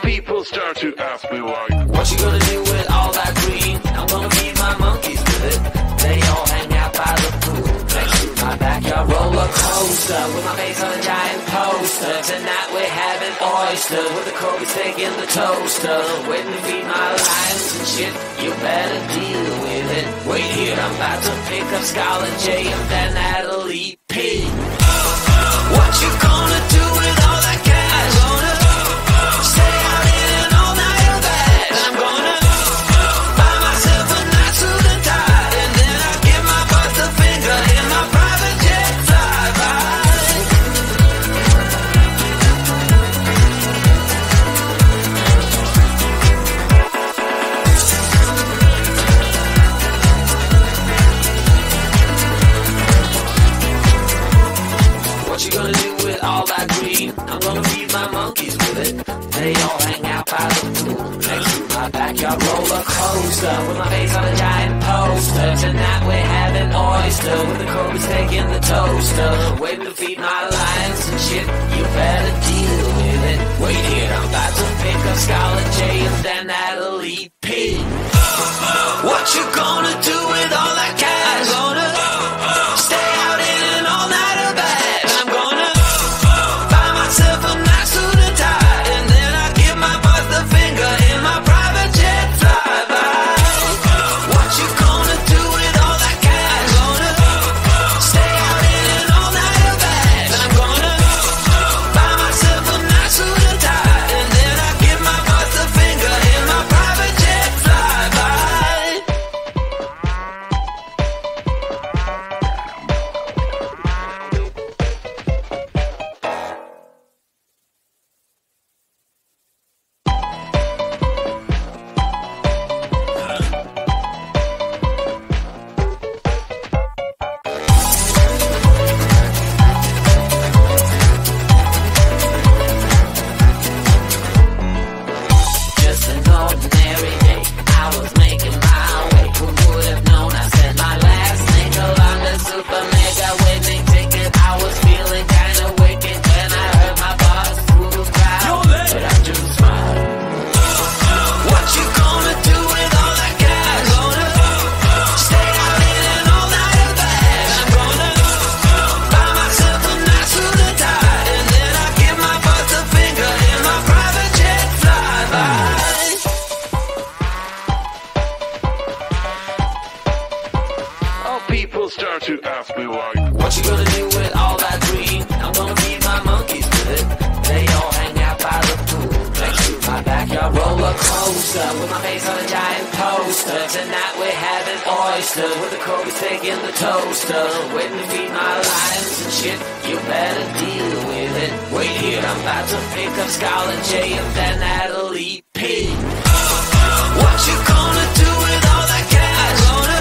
People start to ask me why. What you gonna do with all that green? I'm gonna feed my monkeys with it. They all hang out by the pool next to my backyard roller coaster with my face on a giant poster. Tonight we're having oyster with the Kobe steak in the toaster. Waiting to feed my lions and shit. You better deal with it. Wait here, I'm about to pick up Scarlett J and then Natalie P. What you gonna do with all that cash? Gonna stay out in an all-nighter bed. I'm gonna buy myself a nice suit and tie, and then I'll give my boss a finger in my private jet flyby. What you gonna do with all that green? I'm gonna feed my monkeys with it. They all hang out by the pool next to my backyard roller coaster with my face on a giant poster. Tonight we're having oyster with the Kobe steak in the toaster. Waiting to feed my lions and shit. You better deal with it. Wait here, I'm about to pick up Scarlett J and then Natalie P. What you gonna do with all that cash? Gonna stay out in an all-nighter bed. I'm gonna buy myself a nice suit and tie, and then I'll give my boss the finger in my private jet flyby. What you gonna do with all that cash? Gonna stay out in an all-nighter bed. I'm gonna buy myself a nice suit and tie, and then I'll give my boss the finger in my private jet flyby. Just an ordinary day, I was making my way. Who would have known I said my last nickel on the super mega winning ticket? I was feeling kinda wicked when I heard my boss through the crowd, but I just smiled. What you gonna do with all that cash? Gonna stay out in an all-nighter bed. I'm gonna buy myself a nice suit and tie, and then I'll give my boss a finger in my private jet flyby. Oh, people start to ask me why. What you gonna do with all that green? I'm gonna feed my monkeys with it. They all hang out by the pool next to my backyard roller coaster with my face on a giant poster. Tonight we're having oyster with the Kobe steak in the toaster. Waiting to feed my lions and shit. You better deal with it. Wait here, I'm about to pick up Scarlett J and then Natalie P. What you gonna do with all that cash? Gonna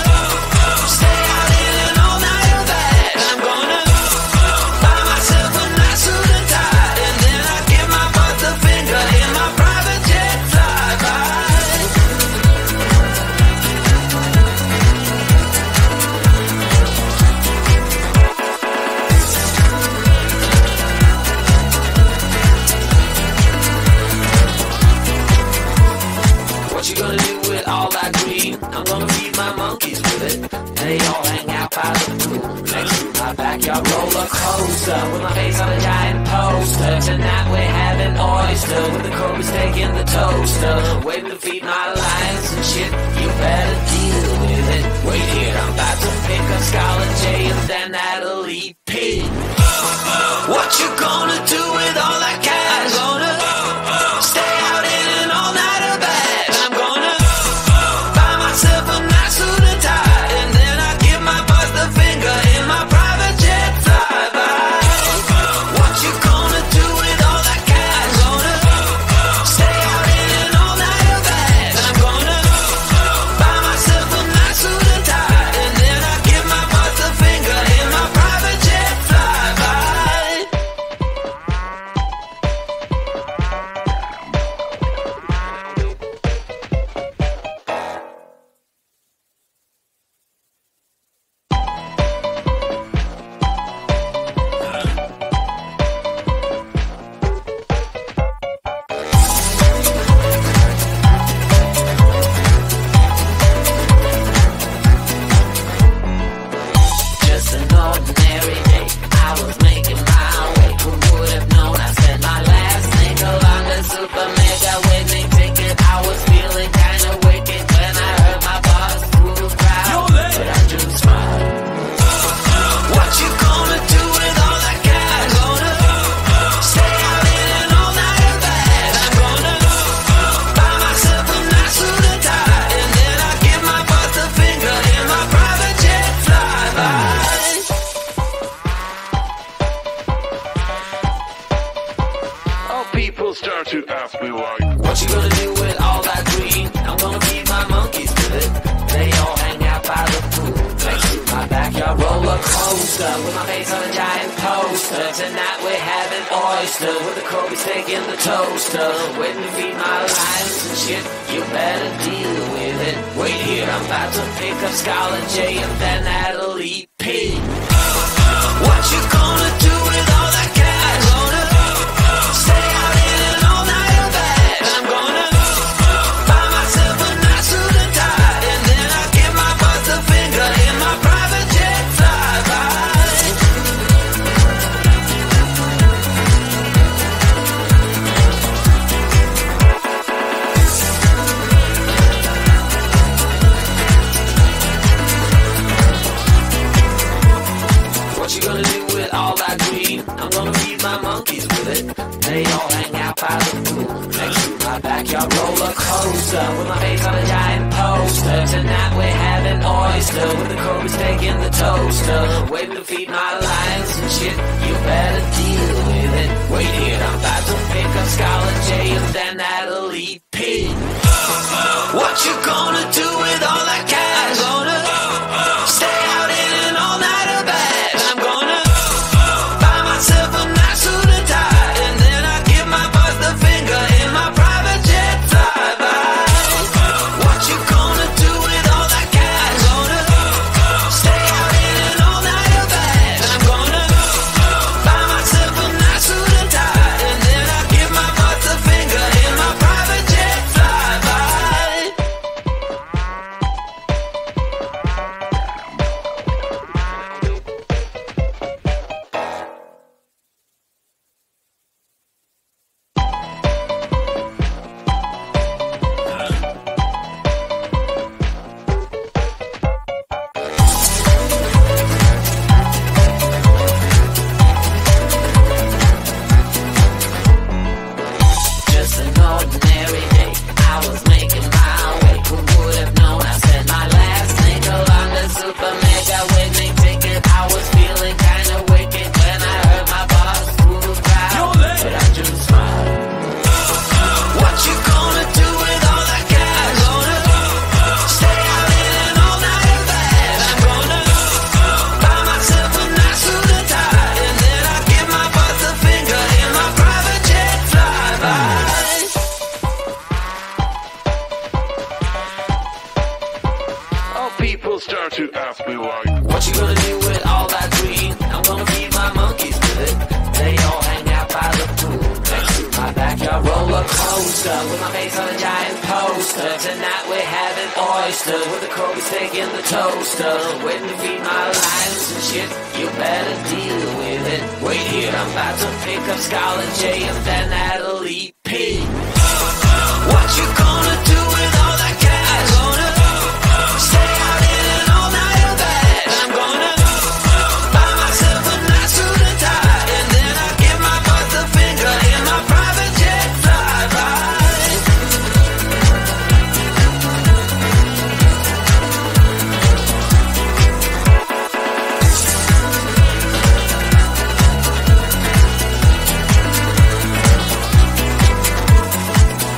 stay out in an all-nighter bed. I'm gonna buy myself a nice suit and tie, and then I'll give my boss a finger in my private jet flyby. What you gonna do with all that green? I'm gonna feed my monkeys with it. They all hang out by the pool next to my backyard roller coaster with my face on a giant poster. Tonight we're having oyster with the Kobe steak in the toaster. Waiting to feed my lions and shit. You better deal with it. Wait here, I'm about to pick up Scarlett J and then Natalie P. What you gonna do with all that cash? Gonna stay out in an all-nighter bed. I'm gonna buy myself a nice suit and tie, and then I'll give my boss the finger in my private jet flyby. What you gonna do with all that cash? Gonna stay out in an all-nighter bed. I'm gonna buy myself a nice suit and tie, and then I'll give my boss the finger in my private jet flyby. me why. What you gonna do with all that green? I'm gonna feed my monkeys with it. They all hang out by the pool next to my backyard roller coaster with my face on a giant poster. Tonight we're having oyster with the Kobe steak in the toaster. Waiting to feed my lions and shit. You better deal with it. Wait here, I'm about to pick up Scarlet J and then that'll eat P. What you gonna do with all that cash? Gonna stay out in an all-nighter bag. I'm gonna buy myself a nice suit and tie, and then I'll give my boss a finger in my private jet flyby. What you gonna do with all that green? I'm gonna feed my monkeys with it. They all hang out by the pool next to my backyard roller coaster with my face on a giant poster. Tonight we're having oyster with the Kobe steak in the toaster. Waiting to feed my lions and shit. You better deal with it. Wait here, I'm about to pick up Scarlet J and then that'll eat P. What you gonna do with all that cash? Gonna stay out in an all-nighter bag. I'm gonna buy myself a nice suit and tie, and then I'll give my boss the finger in my private jet flyby. What you gonna do with all that cash? Gonna stay out in an all-nighter bag. I'm gonna buy myself a nice suit and tie, and then I'll give my boss the finger in my private jet flyby. Just an ordinary day, I was making my way. Who would have known I spent my last nickel on the super mega winning ticket? I was feeling kinda wicked when I heard my boss through the crowd, but I just smiled. What you gonna do with all that cash? Gonna stay out in an all-nighter bag. I'm gonna buy myself a nice suit and tie, and then I'll give my boss a finger in my private jet flyby. All people start to ask me why. What you gonna do with all that green? I'm gonna feed my monkeys with it. They all hang out by the pool next to my backyard roller coaster with my face on a giant poster. Tonight we're having oyster with the Kobe steak in the toaster. Waiting to feed my lions and shit. You better deal with it. Wait here, I'm about to pick up Scarlet J and then that'll eat P. What you gonna do with all that cash? Gonna stay out in an all-nighter bag. I'm gonna buy myself a nice suit and tie, and then I'll give my boss a finger in my private jet flyby.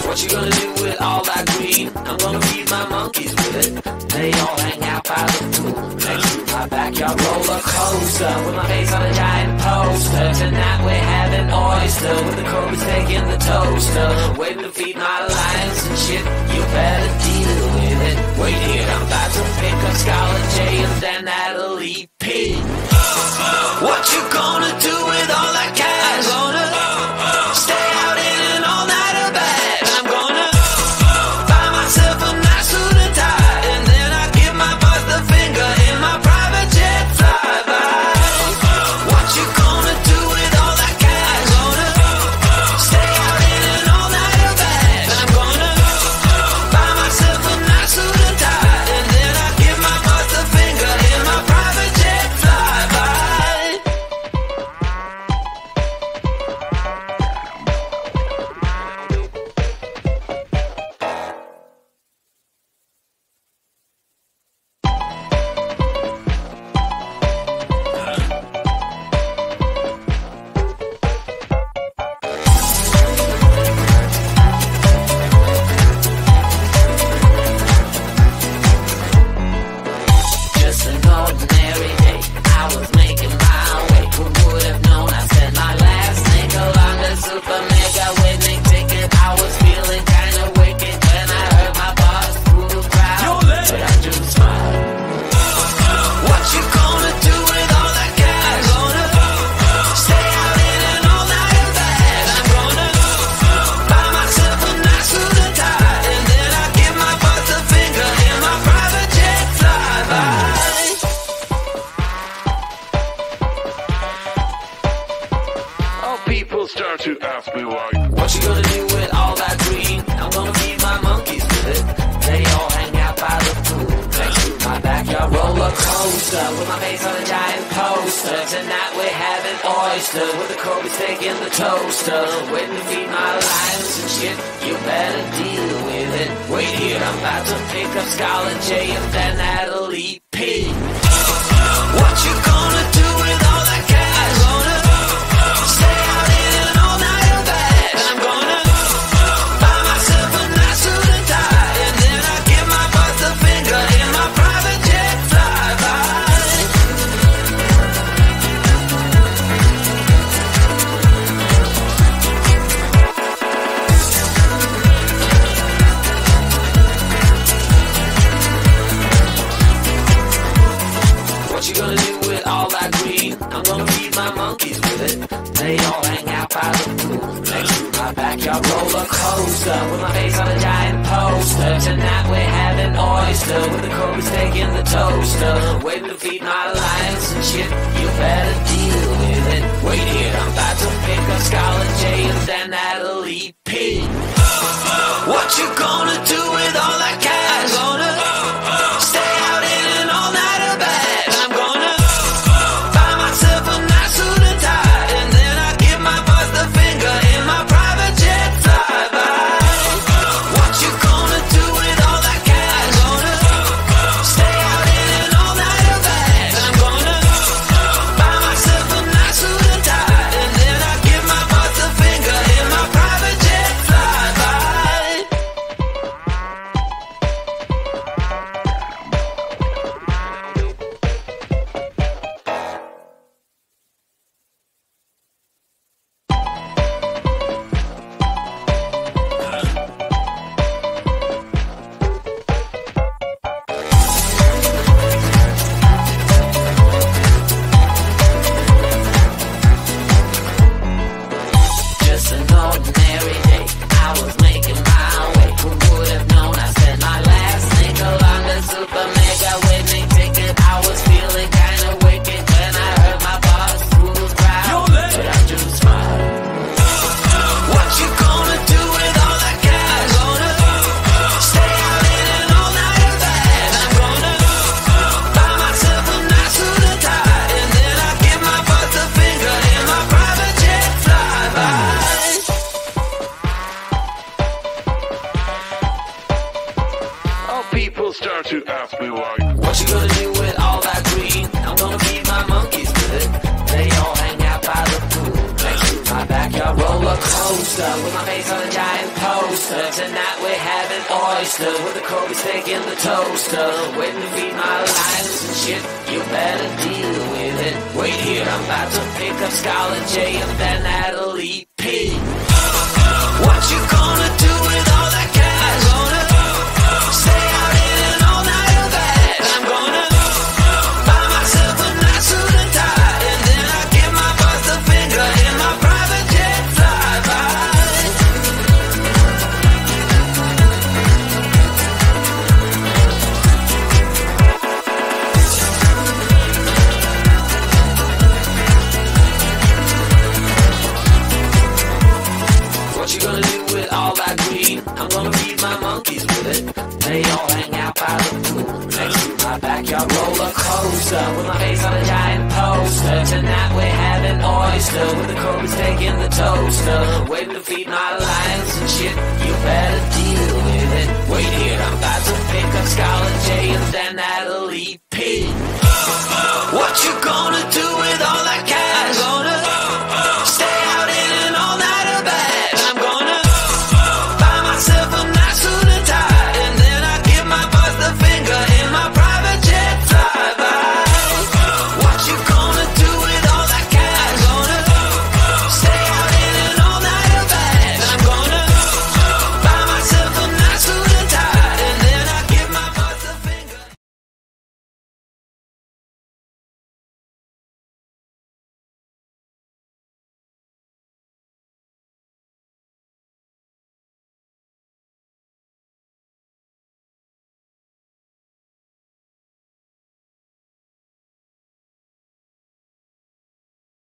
What you gonna do with all that green? I'm gonna feed my monkeys with it. They all hang out by the pool next to my backyard roller coaster with my face on a giant poster. Tonight we're having oyster with the Kobe steak in the toaster. Waiting to feed my lions and shit. You better deal with it. Wait here, I'm about to pick up Scarlet J and then that'll eat P. What you gonna do with all that cash? Gonna stay out in an all-nighter bag. I'm gonna buy myself a nice suit and tie, and then I'll give my boss the finger in my private jet flyby. What you gonna do with all that cash? Gonna stay out in an all-nighter bag. I'm gonna buy myself a nice suit and tie, and then I'll give my boss the finger in oyster with a Kobe steak in the toaster. Waiting to feed my lions and shit. You better deal with it. Wait here, I'm about to pick up Scarlet J and then Natalie P. What you gonna do with all that cash? Gonna stay out in an all-nighter bag. And I'm gonna buy myself a nice suit and tie. And then I give my boss the finger in my private jet flyby. What you gonna do with all that green? I'm gonna feed my monkeys with it. They all hang out by the pool next to my backyard roller coaster with my face on a giant poster. Tonight we're having oyster with a Kobe steak in the toaster. Waiting to feed my lions and shit. You better deal with it. Wait here, I'm about to pick up Scarlet J and then Natalie P. What you gonna do with all that cash? Gonna stay out in an all-nighter bag. And I'm gonna buy myself a nice suit and tie. And then I give my boss the finger in my private jet flyby. What you gonna do with all that cash? Gonna stay out in an all-nighter bag. And I'm gonna buy myself a nice suit and tie. And then I give my boss the finger in my private jet flyby. Just an ordinary day, I was making my way. Who would have known I spent my last nickel on the super mega winning ticket? I was feeling kinda wicked when I heard my boss was proud, but I just smiled. What you gonna do with all that cash? Gonna stay out in an all-nighter bag. I'm gonna buy myself a nice suit and tie. And then I give my boss the finger in my private jet flyby. How people start to ask me like, What you gonna do with all that green? I'm gonna feed my monkeys with it. They all hang out by the pool next to my backyard roller coaster with my face on a giant poster. Tonight we're having oyster with a Kobe steak in the toaster. Waiting to feed my lions and shit. You better deal with it. Wait here, I'm about to pick up Scarlet J and then Natalie P. What you gonna do with all that cash? Gonna stay out in an all-nighter bag. And I'm gonna buy myself a nice suit and tie. And then I give my boss the finger in my private jet flyby. What you gonna do with all that green? I'm gonna feed my monkeys with it. They all hang out by the pool next to my backyard roller coaster with my face on a giant poster. Tonight we're having oyster with a Kobe steak in the toaster. Waiting to feed my lions and shit.